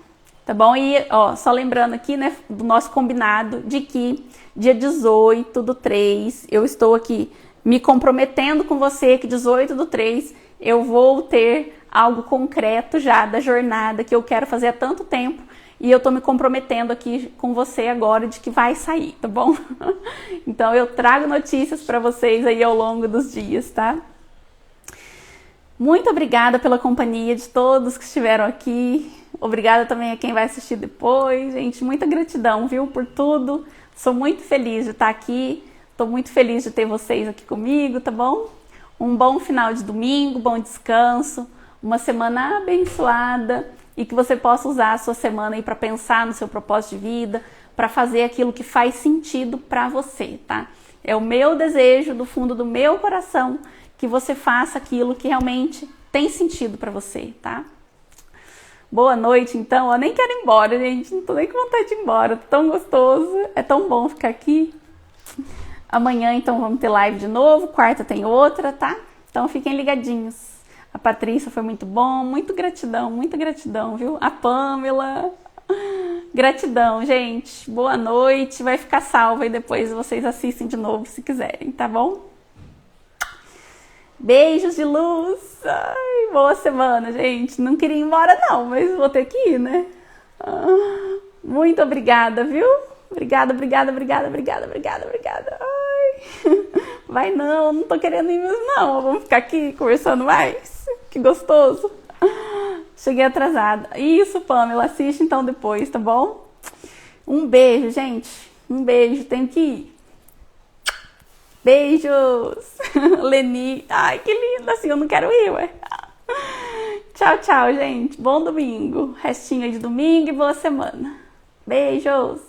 tá bom? E, ó, só lembrando aqui, né, do nosso combinado de que dia 18/3, eu estou aqui me comprometendo com você que 18/3 eu vou ter algo concreto já da jornada que eu quero fazer há tanto tempo. E eu tô me comprometendo aqui com você agora de que vai sair, tá bom? Então eu trago notícias para vocês aí ao longo dos dias, tá? Muito obrigada pela companhia de todos que estiveram aqui. Obrigada também a quem vai assistir depois. Gente, muita gratidão, viu, por tudo. Sou muito feliz de estar aqui. Tô muito feliz de ter vocês aqui comigo, tá bom? Um bom final de domingo, bom descanso, uma semana abençoada. E que você possa usar a sua semana aí para pensar no seu propósito de vida, para fazer aquilo que faz sentido para você, tá? É o meu desejo do fundo do meu coração que você faça aquilo que realmente tem sentido para você, tá? Boa noite, então. Eu nem quero ir embora, gente. Não tô nem com vontade de ir embora. Tão gostoso. É tão bom ficar aqui. Amanhã, então, vamos ter live de novo. Quarta tem outra, tá? Então, fiquem ligadinhos. A Patrícia foi muito bom, muita gratidão, viu? A Pamela, gratidão, gente. Boa noite, vai ficar salva e depois vocês assistem de novo se quiserem, tá bom? Beijos de luz. Ai, boa semana, gente. Não queria ir embora não, mas vou ter que ir, né? Muito obrigada, viu? Obrigada. Ai. Vai não tô querendo ir mesmo não. Vamos ficar aqui conversando mais. Que gostoso. Cheguei atrasada. Isso, Pamela, assiste então depois, tá bom? Um beijo, gente. Um beijo, tenho que ir. Beijos. Leni. Ai, que lindo. Assim eu não quero ir, ué. Tchau, gente. Bom domingo. Restinho aí de domingo e boa semana. Beijos.